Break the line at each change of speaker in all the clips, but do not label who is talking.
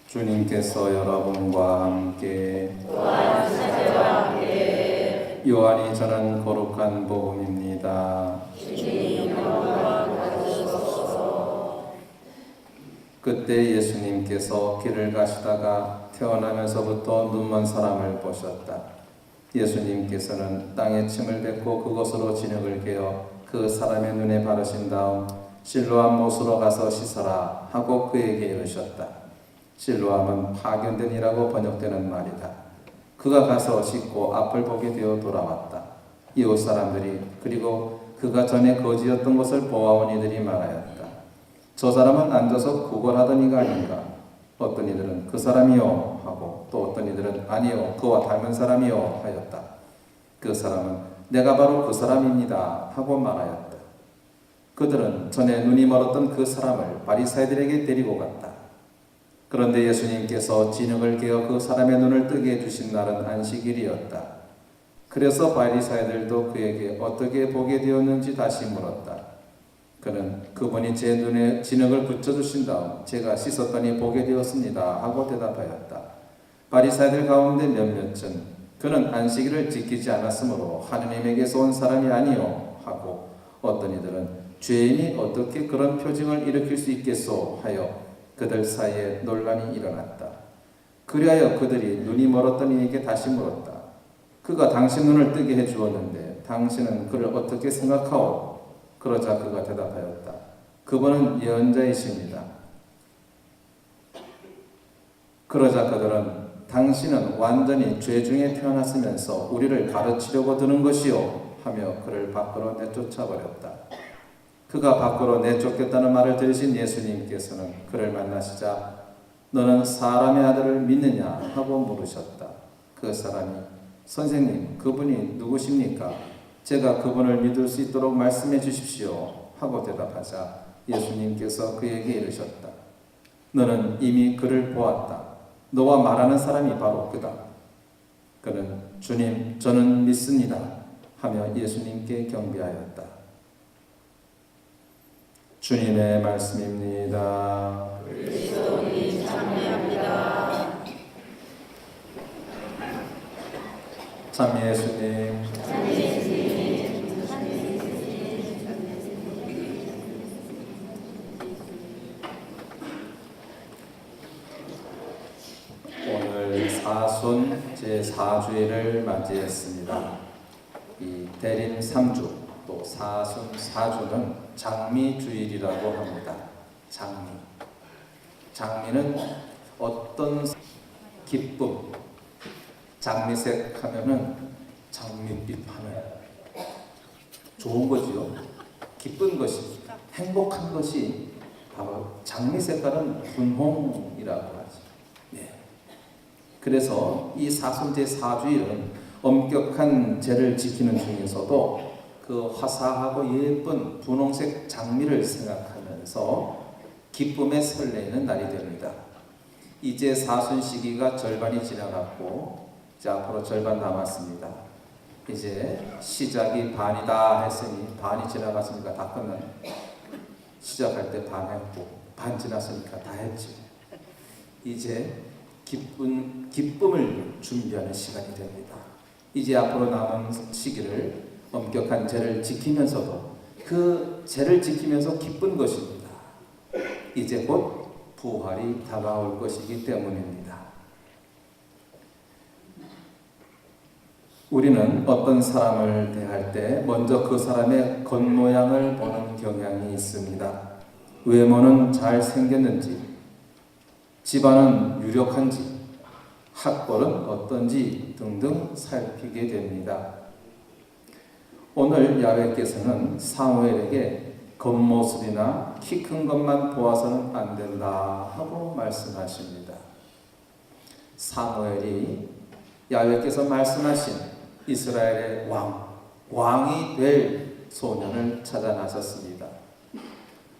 주님께서 여러분과 함께 요한이 전한 거룩한 복음입니다. 그때 예수님께서 길을 가시다가 태어나면서부터 눈먼 사람을 보셨다. 예수님께서는 땅에 침을 뱉고 그곳으로 진흙을 개어 그 사람의 눈에 바르신 다음 실로암 못으로 가서 씻어라 하고 그에게 이르셨다. 실로암은 파견된이라고 번역되는 말이다. 그가 가서 씻고 앞을 보게 되어 돌아왔다. 이웃 사람들이 그리고 그가 전에 거지였던 것을 보아온 이들이 말하였다. 저 사람은 앉아서 구걸하던 이가 아닌가? 어떤 이들은 그 사람이요 하고 또 어떤 이들은 아니요 그와 닮은 사람이요 하였다. 그 사람은 내가 바로 그 사람입니다 하고 말하였다. 그들은 전에 눈이 멀었던 그 사람을 바리사이들에게 데리고 갔다. 그런데 예수님께서 진흙을 개어 그 사람의 눈을 뜨게 해주신 날은 안식일이었다. 그래서 바리사이들도 그에게 어떻게 보게 되었는지 다시 물었다. 그는 그분이 제 눈에 진흙을 붙여주신 다음 제가 씻었더니 보게 되었습니다 하고 대답하였다. 바리사이들 가운데 몇몇은 그는 안식일을 지키지 않았으므로 하느님에게서 온 사람이 아니요 하고 어떤 이들은 죄인이 어떻게 그런 표징을 일으킬 수 있겠소 하여 그들 사이에 논란이 일어났다. 그리하여 그들이 눈이 멀었던 이에게 다시 물었다. 그가 당신 눈을 뜨게 해주었는데 당신은 그를 어떻게 생각하오? 그러자 그가 대답하였다. 그분은 예언자이십니다. 그러자 그들은 당신은 완전히 죄 중에 태어났으면서 우리를 가르치려고 드는 것이요 하며 그를 밖으로 내쫓아버렸다. 그가 밖으로 내쫓겠다는 말을 들으신 예수님께서는 그를 만나시자 너는 사람의 아들을 믿느냐 하고 물으셨다. 그 사람이 선생님 그분이 누구십니까? 제가 그분을 믿을 수 있도록 말씀해 주십시오 하고 대답하자 예수님께서 그에게 이르셨다. 너는 이미 그를 보았다. 너와 말하는 사람이 바로 그다. 그는 주님 저는 믿습니다 하며 예수님께 경배하였다. 주님의 말씀입니다.
그리스도님 찬미합니다.
참 예수님. 오늘 사순 제4주일을 맞이했습니다. 이 대림 3주 또 사순 4주는 장미주일이라고 합니다. 장미는 어떤 기쁨, 장미색 하면은 장밋빛 하늘 좋은 거지요. 기쁜 것이, 행복한 것이 바로 장미 색깔은 분홍이라고 하죠. 네. 그래서 이 사순제 4주일은 엄격한 제를 지키는 중에서도 그 화사하고 예쁜 분홍색 장미를 생각하면서 기쁨에 설레는 날이 됩니다. 이제 사순 시기가 절반이 지나갔고 이제 앞으로 절반 남았습니다. 이제 시작이 반이다 했으니 반이 지나갔으니까 다 끝났네. 시작할 때 반 했고 반 지났으니까 다 했지. 이제 기쁨을 준비하는 시간이 됩니다. 이제 앞으로 남은 시기를 엄격한 제를 지키면서도 그 제를 지키면서 기쁜 것입니다. 이제 곧 부활이 다가올 것이기 때문입니다. 우리는 어떤 사람을 대할 때 먼저 그 사람의 겉모양을 보는 경향이 있습니다. 외모는 잘생겼는지, 집안은 유력한지, 학벌은 어떤지 등등 살피게 됩니다. 오늘 야훼께서는 사무엘에게 겉모습이나 키 큰 것만 보아서는 안 된다 하고 말씀하십니다. 사무엘이 야훼께서 말씀하신 이스라엘의 왕이 될 소년을 찾아 나섰습니다.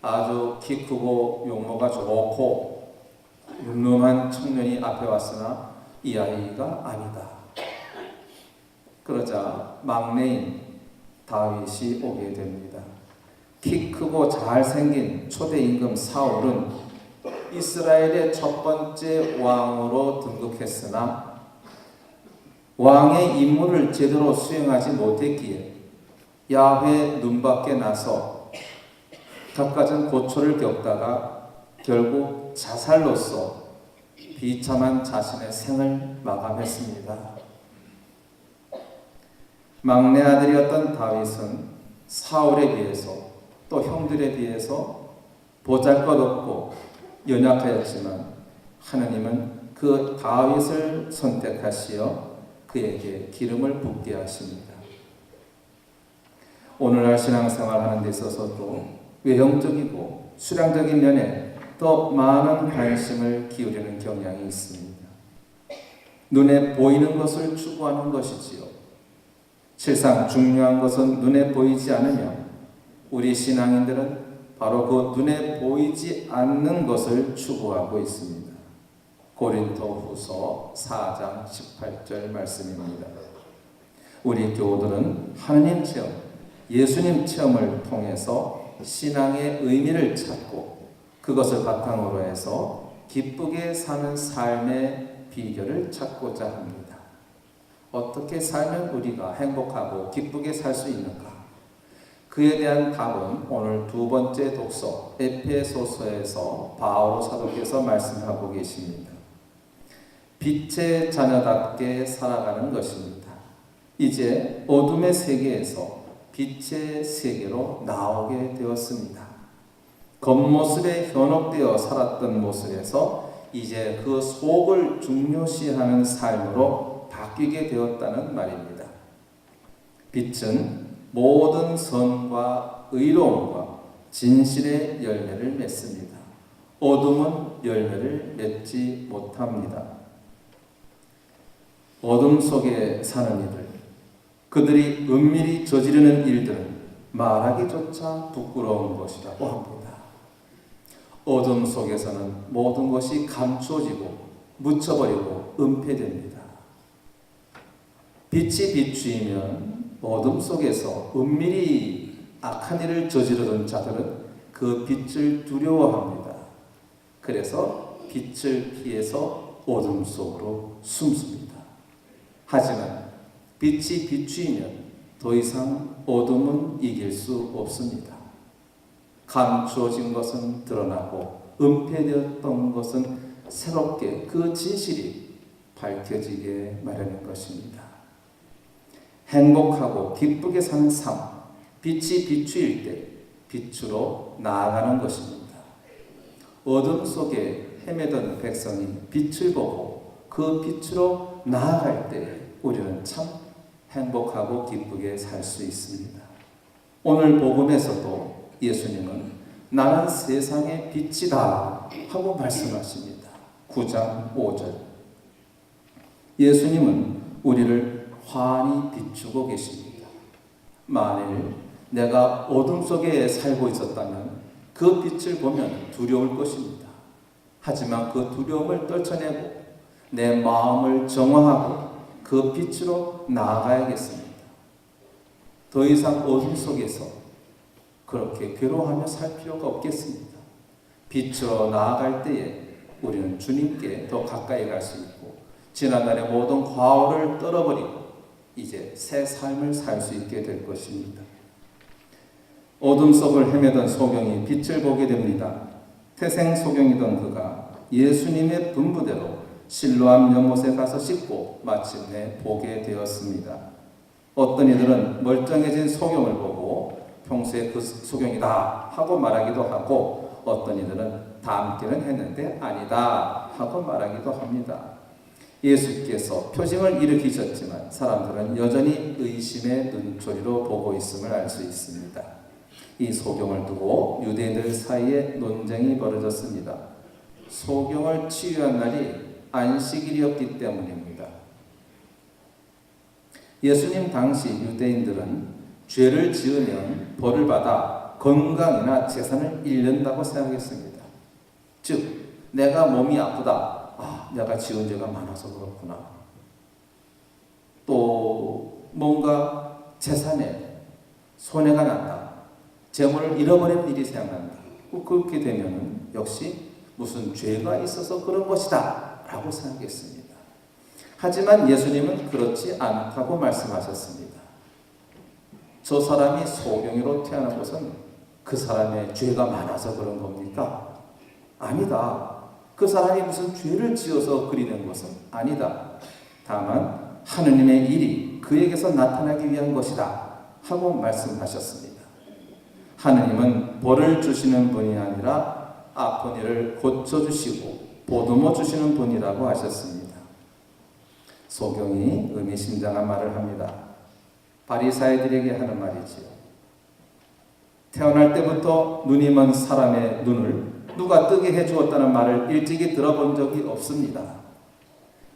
아주 키 크고 용모가 좋고 늠름한 청년이 앞에 왔으나 이 아이가 아니다. 그러자 막내인 다윗이 오게 됩니다. 키 크고 잘생긴 초대 임금 사울은 이스라엘의 첫 번째 왕으로 등극했으나 왕의 임무를 제대로 수행하지 못했기에 야훼 눈밖에 나서 갖가진 고초를 겪다가 결국 자살로서 비참한 자신의 생을 마감했습니다. 막내 아들이었던 다윗은 사울에 비해서 또 형들에 비해서 보잘것없고 연약하였지만 하나님은 그 다윗을 선택하시어 그에게 기름을 붓게 하십니다. 오늘날 신앙생활 하는 데 있어서도 외형적이고 수량적인 면에 더 많은 관심을 기울이는 경향이 있습니다. 눈에 보이는 것을 추구하는 것이지요. 실상 중요한 것은 눈에 보이지 않으며 우리 신앙인들은 바로 그 눈에 보이지 않는 것을 추구하고 있습니다. 고린도후서 4장 18절 말씀입니다. 우리 교우들은 하나님 체험, 예수님 체험을 통해서 신앙의 의미를 찾고 그것을 바탕으로 해서 기쁘게 사는 삶의 비결을 찾고자 합니다. 어떻게 살면 우리가 행복하고 기쁘게 살 수 있는가? 그에 대한 답은 오늘 두 번째 독서 에베소서에서 바오로 사도께서 말씀하고 계십니다. 빛의 자녀답게 살아가는 것입니다. 이제 어둠의 세계에서 빛의 세계로 나오게 되었습니다. 겉모습에 현혹되어 살았던 모습에서 이제 그 속을 중요시하는 삶으로 바뀌게 되었다는 말입니다. 빛은 모든 선과 의로움과 진실의 열매를 맺습니다. 어둠은 열매를 맺지 못합니다. 어둠 속에 사는 이들, 그들이 은밀히 저지르는 일들은 말하기조차 부끄러운 것이라고 합니다. 어둠 속에서는 모든 것이 감추어지고 묻혀버리고 은폐됩니다. 빛이 비추이면 어둠 속에서 은밀히 악한 일을 저지르던 자들은 그 빛을 두려워합니다. 그래서 빛을 피해서 어둠 속으로 숨습니다. 하지만 빛이 비추이면 더 이상 어둠은 이길 수 없습니다. 감추어진 것은 드러나고 은폐되었던 것은 새롭게 그 진실이 밝혀지게 마련인 것입니다. 행복하고 기쁘게 사는 삶, 빛이 비추일 때 빛으로 나아가는 것입니다. 어둠 속에 헤매던 백성이 빛을 보고 그 빛으로 나아갈 때 우리는 참 행복하고 기쁘게 살 수 있습니다. 오늘 복음에서도 예수님은 나는 세상의 빛이다 하고 말씀하십니다. 9장 5절. 예수님은 우리를 환히 비추고 계십니다. 만일 내가 어둠 속에 살고 있었다면 그 빛을 보면 두려울 것입니다. 하지만 그 두려움을 떨쳐내고 내 마음을 정화하고 그 빛으로 나아가야겠습니다. 더 이상 어둠 속에서 그렇게 괴로워하며 살 필요가 없겠습니다. 빛으로 나아갈 때에 우리는 주님께 더 가까이 갈 수 있고 지난날의 모든 과오를 떨어버리고 이제 새 삶을 살 수 있게 될 것입니다. 어둠 속을 헤매던 소경이 빛을 보게 됩니다. 태생 소경이던 그가 예수님의 분부대로 실로암 연못에 가서 씻고 마침내 보게 되었습니다. 어떤 이들은 멀쩡해진 소경을 보고 평소에 그 소경이다 하고 말하기도 하고 어떤 이들은 닮기는 했는데 아니다 하고 말하기도 합니다. 예수께서 표징을 일으키셨지만 사람들은 여전히 의심의 눈초리로 보고 있음을 알 수 있습니다. 이 소경을 두고 유대인들 사이에 논쟁이 벌어졌습니다. 소경을 치유한 날이 안식일이었기 때문입니다. 예수님 당시 유대인들은 죄를 지으면 벌을 받아 건강이나 재산을 잃는다고 생각했습니다. 즉, 내가 몸이 아프다. 내가 지은 죄가 많아서 그렇구나. 또 뭔가 재산에 손해가 난다. 재물을 잃어버린 일이 생각난다. 그렇게 되면 역시 무슨 죄가 있어서 그런 것이다 라고 생각했습니다. 하지만 예수님은 그렇지 않다고 말씀하셨습니다. 저 사람이 소경이로 태어난 것은 그 사람의 죄가 많아서 그런 겁니까? 아니다. 그 사람이 무슨 죄를 지어서 그리는 것은 아니다. 다만 하느님의 일이 그에게서 나타나기 위한 것이다 하고 말씀하셨습니다. 하느님은 벌을 주시는 분이 아니라 아픈 이를 고쳐주시고 보듬어 주시는 분이라고 하셨습니다. 소경이 의미심장한 말을 합니다. 바리사이들에게 하는 말이지요. 태어날 때부터 눈이 먼 사람의 눈을 누가 뜨게 해주었다는 말을 일찍이 들어본 적이 없습니다.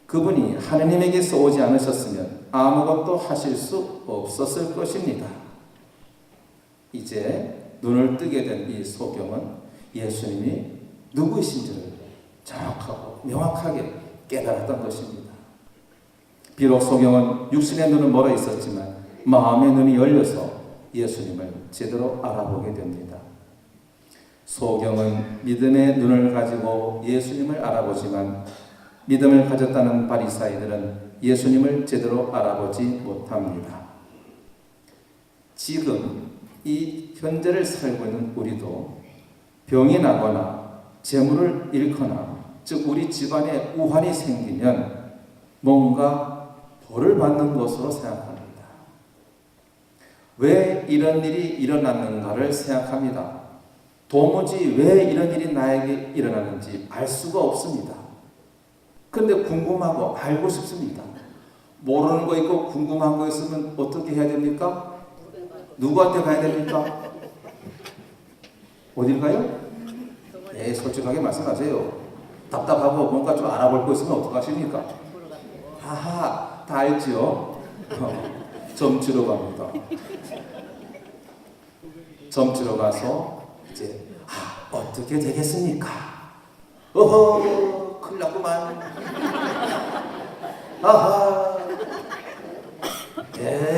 그분이 하느님에게서 오지 않으셨으면 아무것도 하실 수 없었을 것입니다. 이제 눈을 뜨게 된 이 소경은 예수님이 누구이신지를 정확하고 명확하게 깨달았던 것입니다. 비록 소경은 육신의 눈은 멀어 있었지만 마음의 눈이 열려서 예수님을 제대로 알아보게 됩니다. 소경은 믿음의 눈을 가지고 예수님을 알아보지만 믿음을 가졌다는 바리사이들은 예수님을 제대로 알아보지 못합니다. 지금 이 현재를 살고 있는 우리도 병이 나거나 재물을 잃거나 즉 우리 집안에 우환이 생기면 뭔가 벌을 받는 것으로 생각합니다. 왜 이런 일이 일어났는가를 생각합니다. 도무지 왜 이런 일이 나에게 일어나는지 알 수가 없습니다. 근데 궁금하고 알고 싶습니다. 모르는 거 있고 궁금한 거 있으면 어떻게 해야 됩니까? 누구한테 가야 됩니까? 어딜 가요? 네, 솔직하게 말씀하세요. 답답하고 뭔가 좀 알아볼 거 있으면 어떡하십니까? 아하, 다 알지요? 점치러 갑니다. 점치러 가서 이제 어떻게 되겠습니까? 어허, 큰일 났구만. 아하,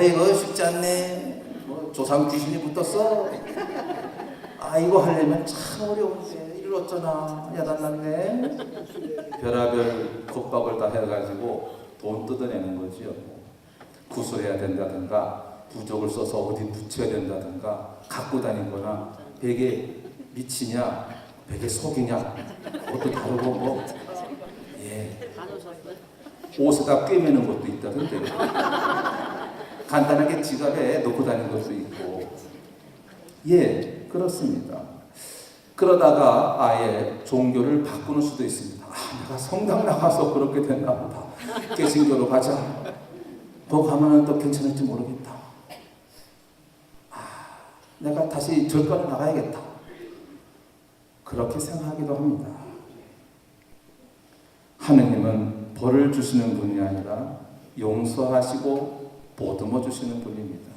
이거 쉽지 않네. 뭐 조상 귀신이 붙었어. 이거 하려면 참 어려운데 이걸 어쩌나 야단났네. 별하별 겁박을 다 해가지고 돈 뜯어내는 거지요. 구슬해야 된다든가 부적을 써서 어디 묻혀야 된다든가 갖고 다니거나 베개 미치냐 베개 속이냐 그것도 다르고 뭐 옷에다 꿰매는 것도 있다던데 간단하게 지갑에 넣고 다니는 것도 있고 그렇습니다. 그러다가 아예 종교를 바꾸는 수도 있습니다. 내가 성당 나가서 그렇게 됐나 보다. 개신교로 가자. 거기 가면은 또 괜찮을지 모르겠다. 내가 다시 절간을 나가야겠다. 그렇게 생각하기도 합니다. 하느님은 벌을 주시는 분이 아니라 용서하시고 보듬어 주시는 분입니다.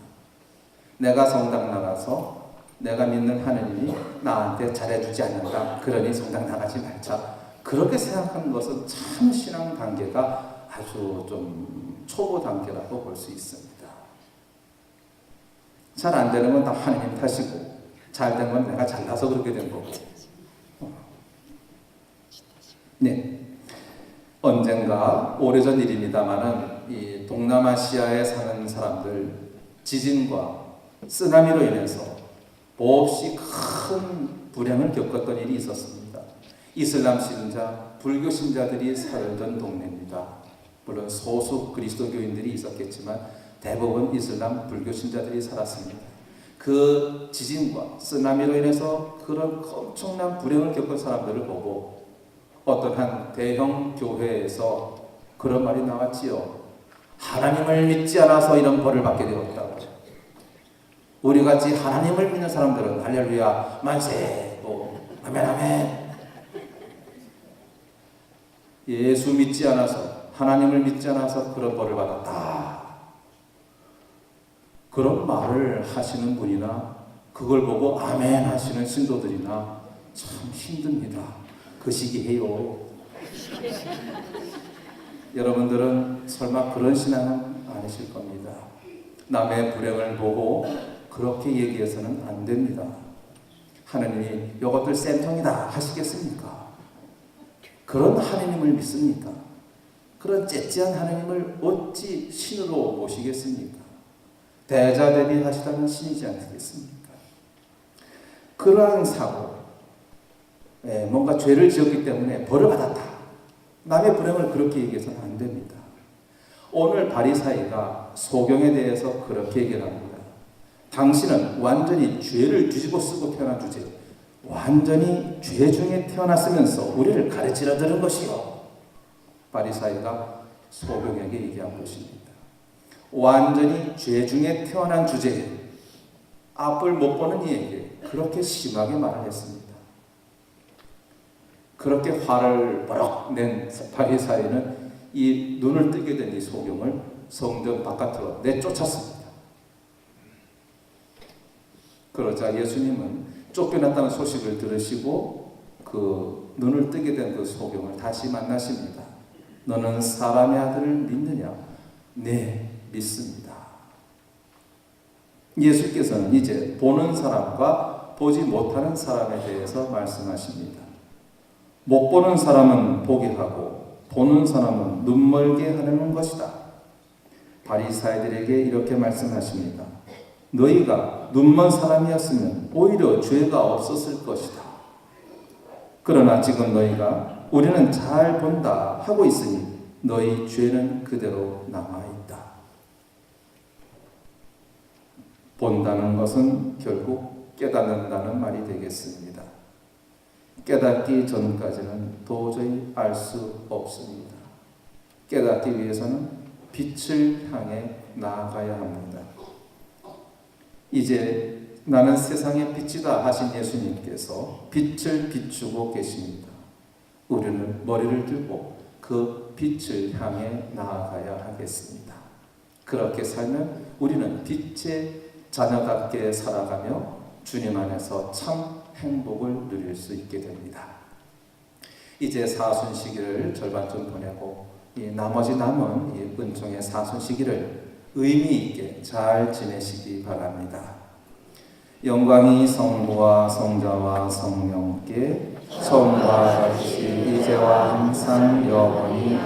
내가 성당 나가서 내가 믿는 하느님이 나한테 잘해주지 않는다. 그러니 성당 나가지 말자. 그렇게 생각하는 것은 참 신앙 단계가 아주 좀 초보 단계라고 볼 수 있습니다. 잘 안 되는 건 다 하느님 탓이고 잘 된 건 내가 잘나서 그렇게 된 거고. 네, 언젠가 오래전 일입니다마는 이 동남아시아에 사는 사람들 지진과 쓰나미로 인해서 몹시 큰 불행을 겪었던 일이 있었습니다. 이슬람 신자, 불교 신자들이 살던 동네입니다. 물론 소수 그리스도교인들이 있었겠지만 대부분 이슬람 불교 신자들이 살았습니다. 그 지진과 쓰나미로 인해서 그런 엄청난 불행을 겪은 사람들을 보고 어떤 한 대형 교회에서 그런 말이 나왔지요. 하나님을 믿지 않아서 이런 벌을 받게 되었다고. 우리같이 하나님을 믿는 사람들은 할렐루야 만세 아멘 아멘. 예수 믿지 않아서 하나님을 믿지 않아서 그런 벌을 받았다. 그런 말을 하시는 분이나 그걸 보고 아멘 하시는 신도들이나 참 힘듭니다. 그 시기해요. 여러분들은 설마 그런 신앙은 아니실 겁니다. 남의 불행을 보고 그렇게 얘기해서는 안 됩니다. 하느님이 이것들 쌤통이다 하시겠습니까? 그런 하나님을 믿습니까? 그런 째째한 하나님을 어찌 신으로 모시겠습니까? 대자대비하시다는 신이지 않겠습니까? 그러한 사고, 뭔가 죄를 지었기 때문에 벌을 받았다. 남의 불행을 그렇게 얘기해서는 안 됩니다. 오늘 바리사이가 소경에 대해서 그렇게 얘기를 합니다. 당신은 완전히 죄를 뒤집어 쓰고 태어난 주제, 완전히 죄 중에 태어났으면서 우리를 가르치려 드는 것이요. 바리사이가 소경에게 얘기한 것입니다. 완전히 죄 중에 태어난 주제에 앞을 못 보는 이에게 그렇게 심하게 말을 했습니다. 그렇게 화를 버럭 낸 바리사이는 이 눈을 뜨게 된 이 소경을 성전 바깥으로 내쫓았습니다. 그러자 예수님은 쫓겨났다는 소식을 들으시고 그 눈을 뜨게 된 그 소경을 다시 만나십니다. 너는 사람의 아들을 믿느냐? 네, 믿습니다. 예수께서는 이제 보는 사람과 보지 못하는 사람에 대해서 말씀하십니다. 못 보는 사람은 보게 하고 보는 사람은 눈멀게 하려는 것이다. 바리사이들에게 이렇게 말씀하십니다. 너희가 눈먼 사람이었으면 오히려 죄가 없었을 것이다. 그러나 지금 너희가 우리는 잘 본다 하고 있으니 너희 죄는 그대로 남아있다. 본다는 것은 결국 깨닫는다는 말이 되겠습니다. 깨닫기 전까지는 도저히 알 수 없습니다. 깨닫기 위해서는 빛을 향해 나아가야 합니다. 이제 나는 세상의 빛이다 하신 예수님께서 빛을 비추고 계십니다. 우리는 머리를 들고 그 빛을 향해 나아가야 하겠습니다. 그렇게 살면 우리는 빛의 자녀답게 살아가며 주님 안에서 참 행복을 누릴 수 있게 됩니다. 이제 사순 시기를 절반쯤 보내고 이 나머지 남은 이 은총의 사순 시기를 의미 있게 잘 지내시기 바랍니다. 영광이 성부와 성자와 성령께 처음과 같이 이제와 항상 영원히